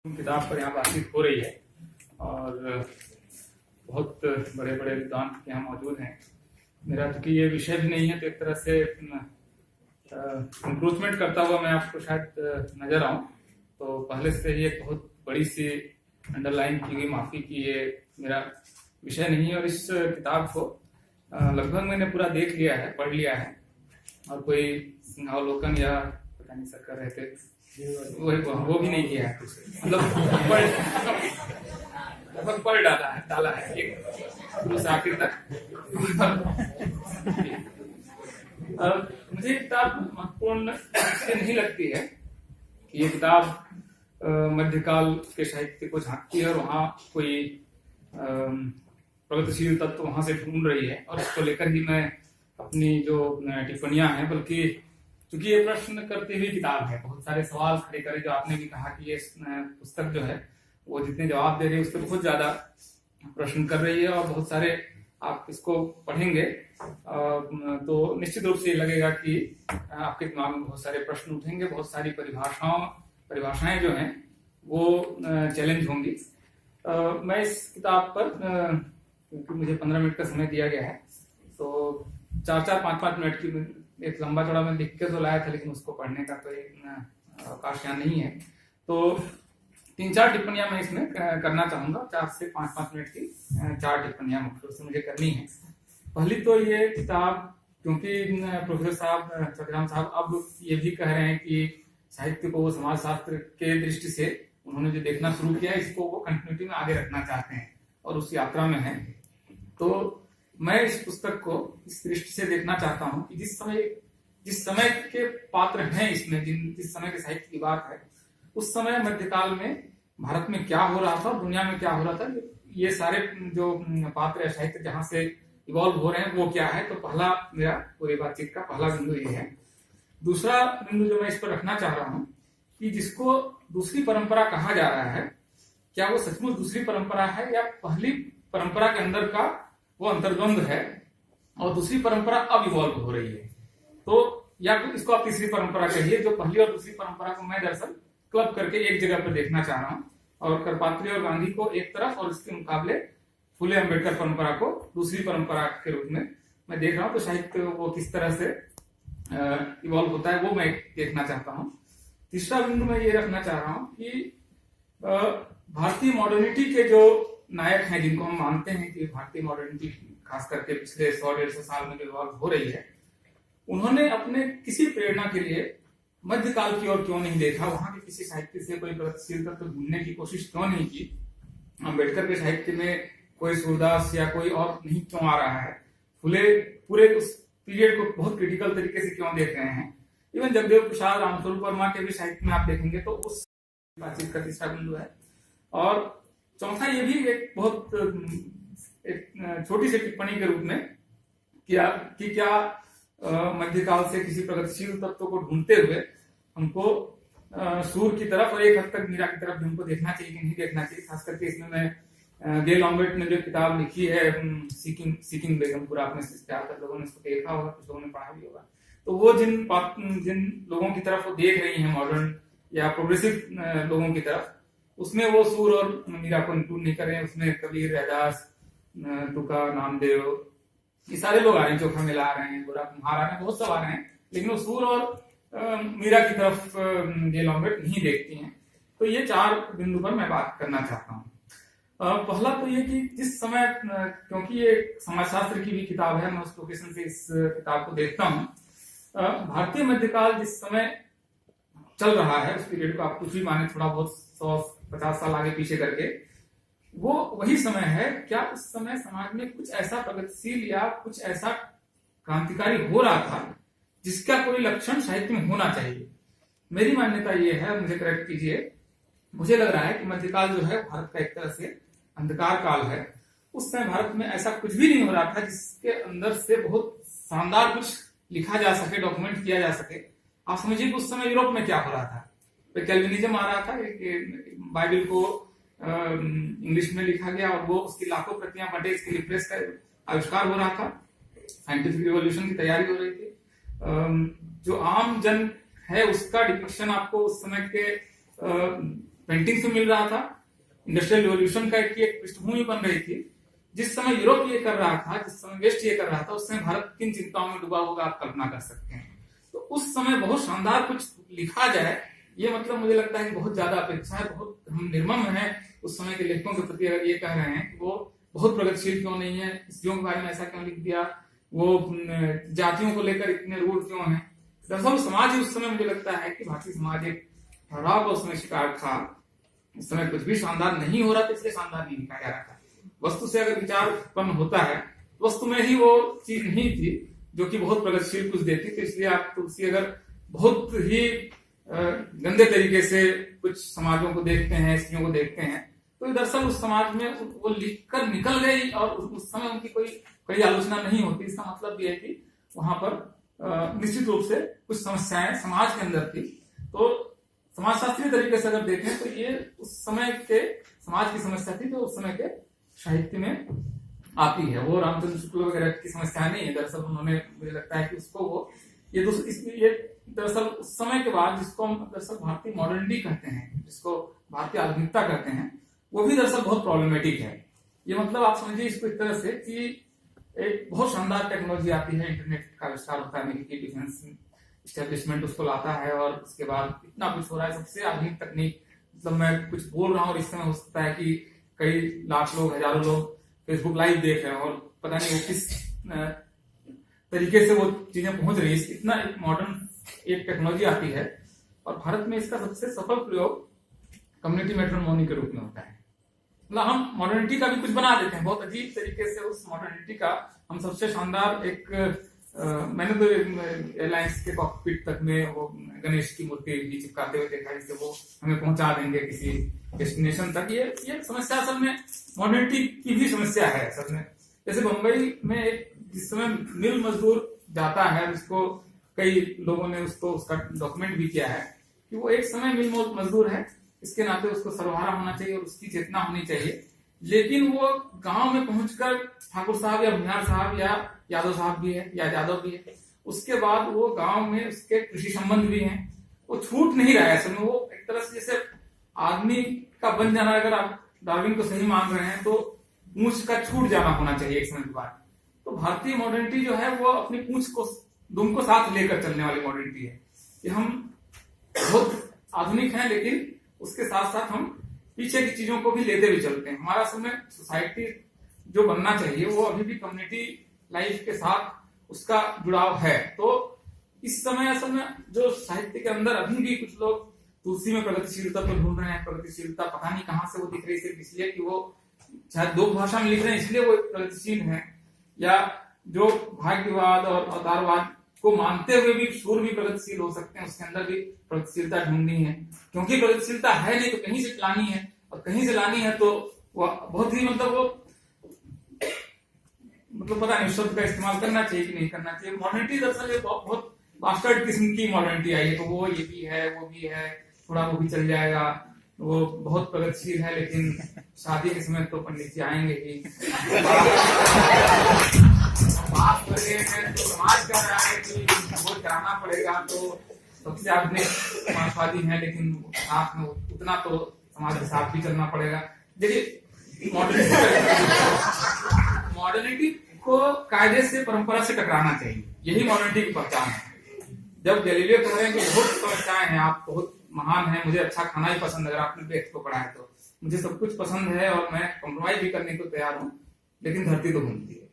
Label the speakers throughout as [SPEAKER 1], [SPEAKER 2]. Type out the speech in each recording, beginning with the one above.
[SPEAKER 1] किताब पर यहाँ बातचीत हो रही है और बहुत बड़े बड़े विद्वान यहाँ मौजूद हैं। मेरा चूंकि ये विषय भी नहीं है तो एक तरह से इंक्रोचमेंट करता हुआ मैं आपको शायद नजर आऊं, तो पहले से ही एक बहुत बड़ी सी अंडरलाइन की गई माफी की ये मेरा विषय नहीं है। और इस किताब को लगभग मैंने पूरा देख लिया है, पढ़ लिया है, और कोई सिंहावलोकन या पता नहीं सर कर रहे थे वो भी नहीं किया है, मतलब लगभग पढ़ डाला है एक शुरू से आखिर तक। मुझे किताब महत्वपूर्ण इसलिए नहीं लगती है कि ये किताब मध्यकाल के साहित्य को झांकती है और वहाँ कोई प्रगतिशील तत्व वहां से ढूंढ रही है और उसको लेकर ही मैं अपनी जो टिप्पणियां हैं, बल्कि क्योंकि ये प्रश्न करती हुई किताब है, बहुत सारे सवाल खड़े करे, जो आपने भी कहा कि ये पुस्तक जो है वो जितने जवाब दे रही है उससे बहुत ज्यादा प्रश्न कर रही है। और बहुत सारे आप इसको पढ़ेंगे तो निश्चित रूप से लगेगा कि आपके दिमाग में बहुत सारे प्रश्न उठेंगे, बहुत सारी परिभाषाएं जो हैं वो चैलेंज होंगी। मैं इस किताब पर क्योंकि मुझे 15 मिनट का समय दिया गया है, तो 4-5 मिनट की एक लंबा चौड़ा मैं लिख के तो लाया था, लेकिन उसको पढ़ने का कोई अवकाश यहाँ नहीं है। तो 3-4 टिप्पणियां मैं इसमें करना चाहूंगा, 4 से 5 मिनट की 4 टिप्पणियां मुख्य रूप से मुझे करनी है। पहली तो ये किताब, क्योंकि प्रोफेसर साहब चतुराम साहब अब ये भी कह रहे हैं कि साहित्य को वो समाज शास्त्र के दृष्टि से उन्होंने जो देखना शुरू किया इसको वो कंटिन्यूटी में आगे रखना चाहते हैं और उस यात्रा में है। तो मैं इस पुस्तक को इस दृष्टि से देखना चाहता हूं कि जिस समय के पात्र हैं इसमें, जिस समय के साहित्य की बात है, उस समय मध्यकाल में भारत में क्या हो रहा था, दुनिया में क्या हो रहा था, ये सारे जो पात्र है साहित्य जहां से इवॉल्व हो रहे हैं वो क्या है। तो पहला मेरा पूरी बातचीत का पहला बिंदु ये है। दूसरा बिंदु जो मैं इस पर रखना चाह रहा हूं कि जिसको दूसरी परंपरा कहा जा रहा है, क्या वो सचमुच दूसरी परंपरा है या पहली परंपरा के अंदर का वो अंतर्द्वंद है और दूसरी परंपरा अब इवॉल्व हो रही है। तो या इसको आप तीसरी परंपरा कहिए, जो पहली और दूसरी परंपरा को मैं दरअसल क्लब करके एक जगह पर देखना चाह रहा हूँ, और करपात्री और गांधी को एक तरफ और इसके मुकाबले फुले अम्बेडकर परंपरा को दूसरी परंपरा के रूप में मैं देख रहा हूँ। तो साहित्य वो किस तरह से इवॉल्व होता है वो मैं देखना चाहता हूँ। तीसरा बिंदु मैं ये रखना चाह रहा हूँ कि भारतीय मॉडर्निटी के जो नायक हैं, जिनको हम मानते हैं कि भारतीय मॉडर्निटी खास करके पिछले 100-150 साल में जो इवॉल्व हो रही है, उन्होंने अपने किसी प्रेरणा के लिए मध्यकाल की ओर क्यों नहीं देखा, वहां के किसी साहित्य से कोई प्रगतिशील तत्व ढूंढने की कोशिश क्यों नहीं की, अम्बेडकर के साहित्य में कोई सूरदास या कोई और नहीं क्यों आ रहा है, फुले पूरे उस पीरियड को बहुत क्रिटिकल तरीके से क्यों देख रहे हैं, इवन जगदेव प्रसाद, रामस्वरूप वर्मा के भी साहित्य में आप देखेंगे तो उस बातचीत का तीसरा बिंदु है। और चौथा ये भी एक बहुत एक छोटी सी टिप्पणी के रूप में क्या मध्यकाल से किसी प्रगतिशील तत्व को ढूंढते हुए हमको सूर की तरफ और एक हद तक मीरा की तरफ भी हमको देखना चाहिए कि नहीं देखना चाहिए। खास करके इसमें मैं गेल ऑम्बेट ने जो किताब लिखी है सीकिंग बेगमपुरा, आपने ज्यादातर लोगों ने इसको देखा होगा, कुछ लोगों ने पढ़ा भी होगा। तो वो जिन लोगों की तरफ वो देख रही है, मॉडर्न या प्रोग्रेसिव लोगों की तरफ, उसमें वो सूर और मीरा को इंक्लूड नहीं कर रहे हैं। उसमें कबीर, रैदास, तुका, नामदेव, ये सारे लोग आ रहे हैं, चोखा मिला आ रहे हैं, गोरा कुम्हार आ रहे हैं, बहुत सब आ रहे हैं, लेकिन वो सूर और मीरा की तरफ गेल ऑम्बेट नहीं देखती हैं। तो ये 4 बिंदु पर मैं बात करना चाहता हूँ। पहला तो ये कि जिस समय, क्योंकि ये समाजशास्त्र की भी किताब है, मैं उस लोकेशन से इस किताब को देखता हूँ। भारतीय मध्यकाल जिस समय चल रहा है, उस पीरियड को आप कुछ भी माने, थोड़ा बहुत 100-50 साल आगे पीछे करके, वो वही समय है। क्या उस समय समाज में कुछ ऐसा प्रगतिशील या कुछ ऐसा क्रांतिकारी हो रहा था जिसका कोई लक्षण साहित्य में होना चाहिए? मेरी मान्यता ये है, मुझे करेक्ट कीजिए, मुझे लग रहा है कि मध्यकाल जो है भारत का एक तरह से अंधकार काल है। उस समय भारत में ऐसा कुछ भी नहीं हो रहा था जिसके अंदर से बहुत शानदार कुछ लिखा जा सके, डॉक्यूमेंट किया जा सके। आप समझिए कि उस समय यूरोप में क्या हो रहा था। कैल्विनिज्म आ रहा था, बाइबल को इंग्लिश में लिखा गया और वो उसकी लाखों प्रतियां बटे, इसके लिए प्रेस का आविष्कार हो रहा था, साइंटिफिक रिवॉल्यूशन की तैयारी हो रही थी। जो आम जन है उसका डिपिक्शन आपको उस समय के पेंटिंग से मिल रहा था, इंडस्ट्रियल रिवॉल्यूशन का एक पृष्ठभूमि बन रही थी। जिस समय यूरोप ये कर रहा था, जिस समय वेस्ट ये कर रहा था, उस समय भारत किन चिंताओं में डूबा होगा आप कल्पना कर सकते हैं। तो उस समय बहुत शानदार कुछ लिखा जाए, ये मतलब मुझे लगता है कि बहुत ज्यादा अपेक्षा है। बहुत हम निर्मम हैं उस समय के लेखकों के प्रति अगर ये कह रहे हैं कि वो बहुत प्रगतिशील क्यों नहीं है, स्त्रियों के बारे में ऐसा क्यों लिख दिया, वो जातियों को लेकर इतने रूढ़ क्यों है। दरअसल समाज ही उस समय मुझे लगता है कि भारतीय समाज एक ठहराव का उस समय शिकार था। उस समय कुछ भी शानदार नहीं हो रहा था, इसलिए शानदार नहीं लिखा जा रहा था। वस्तु से अगर विचार उत्पन्न होता है, वस्तु में ही वो चीज नहीं थी जो कि बहुत प्रगतिशील कुछ देती। तो इसलिए आप तुलसी अगर बहुत ही गंदे तरीके से कुछ समाजों को देखते हैं, स्त्रियों को देखते हैं, तो दरअसल उस समाज में वो लिखकर निकल गई और उस समय उनकी कोई कड़ी आलोचना नहीं होती। इसका मतलब ये है कि वहां पर निश्चित रूप से कुछ समस्याएं समाज के अंदर थी। तो समाजशास्त्रीय तरीके से अगर देखें तो ये उस समय के समाज की समस्या थी जो उस समय के साहित्य में आती है। वो रामचंद्र शुक्ल वगैरह की समस्या नहीं है। दरअसल उन्होंने, मुझे लगता है कि उसको वो ये दरअसल उस समय के बाद जिसको हम दरअसल भारतीय मॉडर्निटी कहते हैं, जिसको भारतीय आधुनिकता कहते हैं, वो भी दरअसल बहुत प्रॉब्लमेटिक है। ये मतलब आप समझिए इसको इस तरह से कि एक बहुत शानदार टेक्नोलॉजी आती है, इंटरनेट का आविष्कार होता है, अमेरिकी डिफेंस एस्टेब्लिशमेंट उसको लाता है और उसके बाद इतना कुछ हो रहा है, सबसे आधुनिक तकनीक। मतलब मैं कुछ बोल रहा हूँ और इस समय हो सकता है कि कई लाख लोग, हजारों लोग फेसबुक लाइव देख रहे हैं और पता नहीं वो किस तरीके से वो चीजें पहुंच रही है। इतना एक मॉडर्न एक टेक्नोलॉजी आती है और भारत में इसका सबसे सफल प्रयोग कम्युनिटी मैट्रिमोनी के रूप में होता है। मतलब हम मॉडर्निटी का भी कुछ बना देते हैं बहुत अजीब तरीके से। उस मॉडर्निटी का हम सबसे शानदार एक मैंने तो एयरलाइंस के कॉकपिट तक में वो गणेश की मूर्ति भी चिपकाते हुए देखा, जिससे वो हमें पहुंचा देंगे किसी डेस्टिनेशन तक। ये समस्या असल में मॉडर्निटी की भी समस्या है असल में। जैसे बंबई में एक जिस समय मिल मजदूर जाता है, जिसको कई लोगों ने उसका डॉक्यूमेंट भी किया है कि वो एक समय मिल मजदूर है, इसके नाते उसको सर्वहारा होना चाहिए और उसकी चेतना होनी चाहिए। लेकिन वो गांव में पहुंचकर ठाकुर साहब या भुनियार साहब या यादव साहब भी है या यादव भी है, उसके बाद वो गांव में उसके कृषि संबंध भी हैं, वो छूट नहीं रहा है असल में। वो एक तरह से जैसे आदमी का बन जाना, अगर आप डार्विन को सही मान रहे हैं, तो पूंछ का छूट जाना होना चाहिए एक समय के बाद। तो भारतीय मॉडर्निटी जो है वो अपनी पूंछ को, दुम को साथ लेकर चलने वाली मॉडर्निटी है कि हम बहुत आधुनिक हैं लेकिन उसके साथ साथ हम पीछे की चीजों को भी लेते हुए चलते हैं। हमारा असल में सोसाइटी जो बनना चाहिए वो अभी भी कम्युनिटी लाइफ के साथ उसका जुड़ाव है। तो इस समय असल में जो साहित्य के अंदर अभी भी कुछ लोग तुलसी में प्रगतिशीलता तो ढूंढ रहे हैं। प्रगतिशीलता पता नहीं कहां से वो दिख रही है, सिर्फ इसलिए कि वो शायद दो भाषा में लिख रहे हैं इसलिए वो प्रगतिशील है, या जो भाग्यवाद और अवतारवाद को मानते हुए भी सूर भी प्रगतिशील हो सकते हैं, उसके अंदर भी प्रगतिशीलता ढूंढनी है। क्योंकि प्रगतिशीलता है नहीं तो कहीं से लानी है, और कहीं से लानी है तो वो बहुत ही मतलब पता नहीं शब्द का इस्तेमाल करना चाहिए कि नहीं करना चाहिए। मॉडर्निटी दरअसल बहुत बास्टर्ड किस्म की मॉडर्निटी आई है। तो वो ये भी है, वो भी है, थोड़ा वो भी चल जाएगा, वो बहुत प्रगतिशील है, लेकिन शादी के समय तो पंडित जी आएंगे ही। बात कर रहे हैं तो समाज कह रहा है कि वो कराना पड़ेगा, तो सबसे आदमी समाजवादी है, लेकिन साथ में उतना तो समाज के साथ भी चलना पड़ेगा। देखिए मॉडर्निटी को कायदे से, परंपरा से टकराना चाहिए, यही मॉडर्निटी की पहचान है। जब गैलीलियो कह रहे हैं कि बहुत समस्याएं हैं, आप बहुत महान है, मुझे अच्छा खाना ही पसंद है, अगर आपने ब्रेक को पढ़ा है तो मुझे सब कुछ पसंद है और मैं कॉम्प्रोमाइज भी करने को तैयार हूँ, लेकिन धरती तो घूमती है,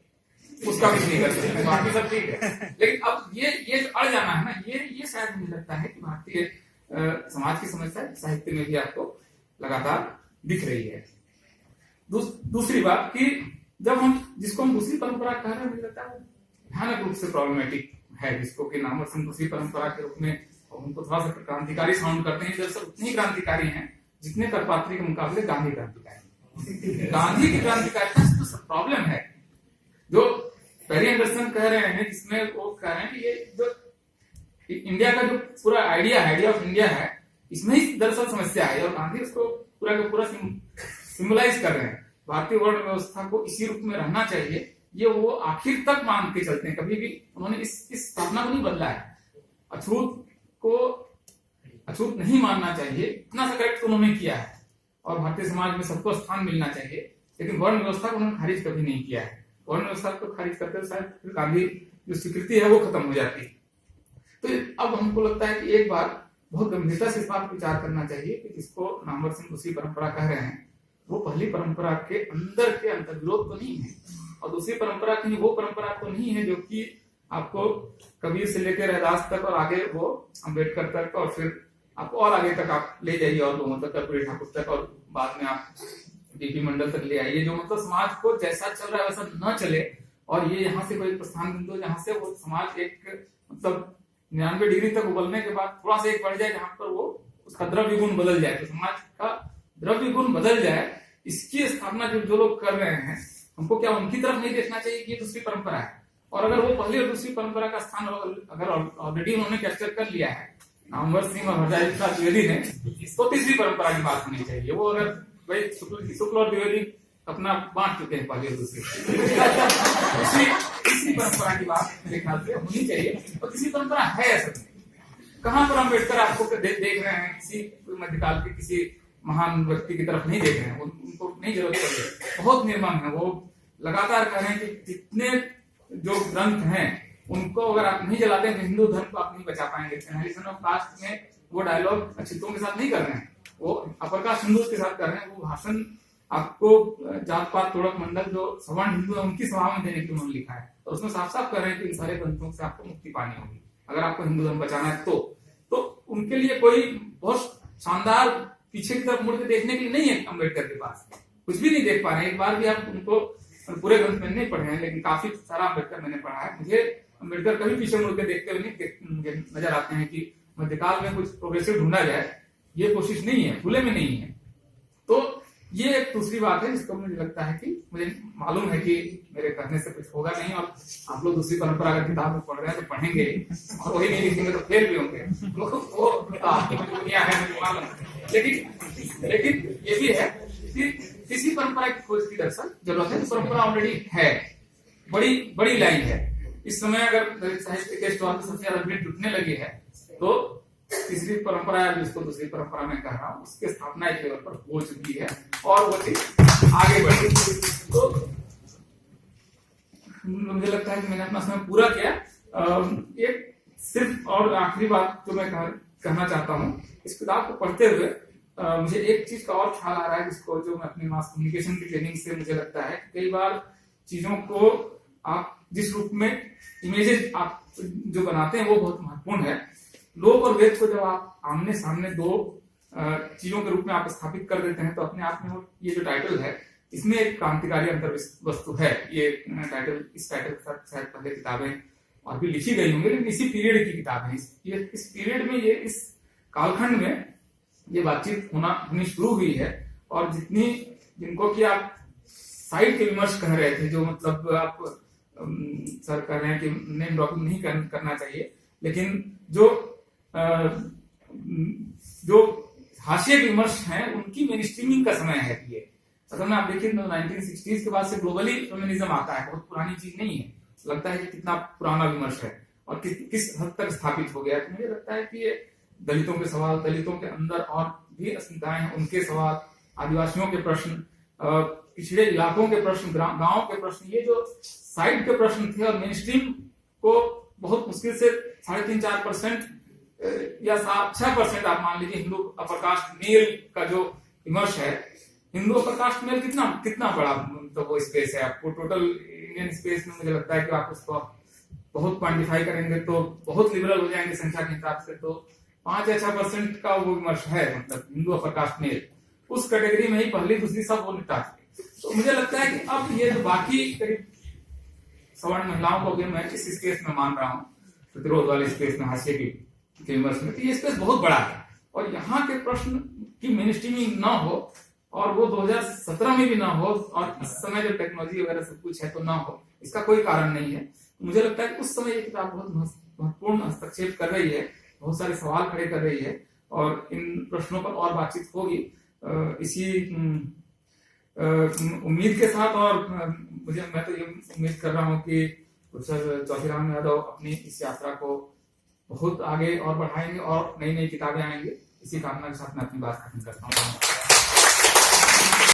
[SPEAKER 1] उसका कुछ नहीं कर सकते, बाकी सब ठीक है। लेकिन अब ये अड़ जाना है ना, ये शायद मुझे लगता है कि भारतीय समाज की समस्या साहित्य में भी आपको लगातार दिख रही है। दूसरी बात कि जब हम जिसको हम दूसरी परंपरा कह रहे हैं, मुझे लगता है भयानक रूप से प्रॉब्लमेटिक है, जिसको कि नामवर सिंह दूसरी परंपरा के रूप में उनको थोड़ा सा क्रांतिकारी साउंड करते हैं। दरअसल उतने ही क्रांतिकारी हैं जितने करपात्री के मुकाबले गांधी क्रांतिकारी। गांधी की क्रांतिकारिता से तो प्रॉब्लम है, जो पेरी एंडरसन कह रहे हैं, जिसमें वो कह रहे हैं कि ये जो इंडिया का जो पूरा आइडिया ऑफ इंडिया है, इसमें ही दरअसल समस्या है, और गांधी उसको पूरा का पूरा सिंबलाइज कर रहे हैं। भारतीय वर्ण व्यवस्था को इसी रूप में रहना चाहिए, ये वो आखिर तक मान के चलते हैं। कभी भी उन्होंने इस स्थापना को नहीं बदला है। अछूत को अछूत नहीं मानना चाहिए, इतना सा करेक्ट उन्होंने किया है। और भारतीय समाज में सबको स्थान मिलना चाहिए, लेकिन वर्ण व्यवस्था को उन्होंने खारिज कभी नहीं किया है। वर्ण व्यवस्था को खारिज करते हुए शायद गांधी जो स्वीकृति है वो खत्म हो जाती है। तो अब हमको लगता है कि एक बार बहुत गंभीरता से इस बात पर विचार करना चाहिए कि जिसको नामवर सिंह दूसरी परंपरा कह रहे हैं, वो पहली परंपरा के अंदर के अंतर्विरोध तो नहीं है, और दूसरी परंपरा की वो परंपरा तो नहीं है जो कि आपको कबीर से लेकर रैदास तक और आगे वो अम्बेडकर तक और फिर आपको और आगे तक आप ले जाइए और लोगों तक, कर्पूरी ठाकुर तक, और बाद में आप डीपी मंडल तक ले आइए, जो मतलब समाज को जैसा चल रहा है वैसा न चले, और ये यहाँ से कोई प्रस्थान बिंदु जहाँ से वो समाज एक मतलब 99 डिग्री तक उबलने के बाद थोड़ा सा एक बढ़ जाए जहाँ पर वो उसका द्रव्य गुण बदल जाए, तो समाज का द्रव्य गुण बदल जाए, इसकी स्थापना जो लोग कर रहे हैं, हमको क्या उनकी तरफ नहीं देखना चाहिए कि ये दूसरी परंपरा है? और अगर वो पहली और दूसरी परंपरा का स्थान अगर ऑलरेडी उन्होंने कैप्चर कर लिया है नामवर सिंह और हरजाई प्रसाद द्विवेदी ने, तो तीसरी परंपरा की बात होनी चाहिए। वो अगर भाई शुक्ल और द्विवेदी अपना बांट चुके हैं पहली और दूसरी तीसरी परंपरा की बात मेरे ख्याल से होनी चाहिए। और तीसरी परंपरा है असल में कहाँ पर अम्बेडकर आपको देख रहे हैं? किसी मध्यकाल के किसी महान व्यक्ति की तरफ नहीं देख रहे हैं, उनको नहीं जरूरत पड़ रही, बहुत निर्मम है। वो लगातार कह रहे हैं कि जितने जो ग्रंथ हैं उनको अगर आप नहीं जलाते हैं हिंदू धर्म को आप नहीं बचा पाएंगे। एनालिसिस ऑफ कास्ट में वो डायलॉग अछूतों के साथ नहीं कर रहे हैं, वो अपर कास्ट हिंदू के साथ कर रहे हैं। वो भाषण आपको जात पात तोड़क मंडल जो सवर्ण हिंदू है उनकी सभा में देने के लिए उन्होंने लिखा है, और उसमें साफ साफ कह रहे हैं कि इन सारे ग्रंथों से आपको मुक्ति पानी होगी अगर आपको हिंदू धर्म बचाना है। तो उनके लिए कोई बहुत शानदार पीछे की तरफ मुड़ के देखने के लिए नहीं है अम्बेडकर के पास, कुछ भी नहीं देख पा रहे हैं। एक बार भी आप उनको पूरे ग्रंथ में नहीं पढ़े हैं, लेकिन काफी सारा अम्बेडकर मैंने पढ़ा है। मुझे अम्बेडकर कभी पीछे मुड़ के देखते हुए नहीं नजर आते हैं कि मध्यकाल में कुछ प्रोग्रेसिव ढूंढा जाए, ये कोशिश नहीं है, खुले में नहीं है। तो ये एक दूसरी बात है जिसको मुझे लगता है कि मुझे मालूम है कि मेरे कहने से कुछ होगा नहीं, और आप लोग दूसरी परंपरा अगर किताब में पढ़ रहे हैं तो पढ़ेंगे, और वही नहीं लिखेंगे तो फेल भी होंगे, वो आपकी दुनिया है मुझे मालूम है। लेकिन ये भी है कि किसी परंपरा की खोज की दरअसल जरूरत है, तो परंपरा ऑलरेडी है, बड़ी लाइन है। इस समय अगर दलित साहित्य के स्टॉल सबसे ज्यादा भीड़ जुटने लगी है, तो तीसरी परंपरा जिसको दूसरी परंपरा में कह रहा हूँ उसकी स्थापना एक लेवल पर हो चुकी है, और वो चीज आगे बढ़ी। तो मुझे लगता है कि मैंने अपना समय पूरा किया। एक सिर्फ और आखिरी बात जो मैं कहना चाहता हूँ, इस किताब को पढ़ते हुए मुझे एक चीज का और ख्याल आ रहा है, जिसको जो मैं अपनी मास कम्युनिकेशन की ट्रेनिंग से मुझे लगता है कई बार चीजों को आप जिस रूप में इमेजेस आप जो बनाते हैं वो बहुत महत्वपूर्ण है। लोक और वेद को जब आप आमने सामने दो चीजों के रूप में आप स्थापित कर देते हैं, तो अपने आप में ये जो टाइटल है इसमें एक क्रांतिकारी अंतर वस्तु है। ये टाइटल, इस टाइटल के साथ शायद पहले किताबें और भी लिखी गई होंगी, लेकिन इसी पीरियड की किताब है। इस पीरियड में, ये इस कालखंड में ये बातचीत होनी शुरू हुई है, और जिनको कि आप साइड के विमर्श कह रहे थे, जो मतलब आप सर कह रहे हैं कि नेम ड्रॉपिंग नहीं करना चाहिए, लेकिन जो हाशिए के विमर्श हैं उनकी मेन स्ट्रीमिंग का समय है। ये असल में आप देखिए 1960s के बाद से ग्लोबली फेमिनिज्म आता है, बहुत पुरानी चीज नहीं है। लगता है कि कितना पुराना विमर्श है और किस हद तक स्थापित हो गया। तो मुझे लगता है कि ये दलितों के सवाल, दलितों के अंदर और भी अस्मिताएं हैं उनके सवाल, आदिवासियों के प्रश्न, पिछड़े इलाकों के प्रश्न, गांवों के प्रश्न, ये जो साइड के प्रश्न थे और मेन स्ट्रीम को बहुत मुश्किल से 3.5-4% या 6% आप मान लीजिए हिंदू अपर कास्ट मेल का जो विमर्श है। हिंदू अपर कास्ट मेल कितना बड़ा तो वो स्पेस है। आपको टोटल इंडियन स्पेस में मुझे लगता है कि आप उसको बहुत क्वांटिफाई करेंगे तो बहुत लिबरल हो जाएंगे संख्या के हिसाब से, तो 5 या 6% का वो विमर्श है, मतलब हिंदू अपर कास्ट मेल। उस कैटेगरी में ही पहली दूसरी सब वो निपटा चुके। तो मुझे लगता है कि अब ये जो बाकी करीब सवर्ण महिलाओं को मैं इस स्पेस में मान रहा हूँ, प्रतिरोध वाले स्पेस में, हाशिए की विमर्श में, तो ये स्पेस बहुत बड़ा है। और यहाँ के प्रश्न की मेन स्ट्रीमिंग न हो, और वो 2017 में भी ना हो, और इस समय जो टेक्नोलॉजी वगैरह सब कुछ है तो ना हो, इसका कोई कारण नहीं है। मुझे लगता है कि उस समय ये किताब बहुत महत्वपूर्ण हस्तक्षेप कर रही है, बहुत सारे सवाल खड़े कर रही है, और इन प्रश्नों पर और बातचीत होगी इसी उम्मीद के साथ। और मैं तो ये उम्मीद कर रहा हूँ कि प्रोफेसर चौधरी यादव अपनी इस यात्रा को बहुत आगे और बढ़ाएंगे और नई नई किताबें आएंगी। इसी कामना के साथ मैं अपनी बात खत्म करता हूँ।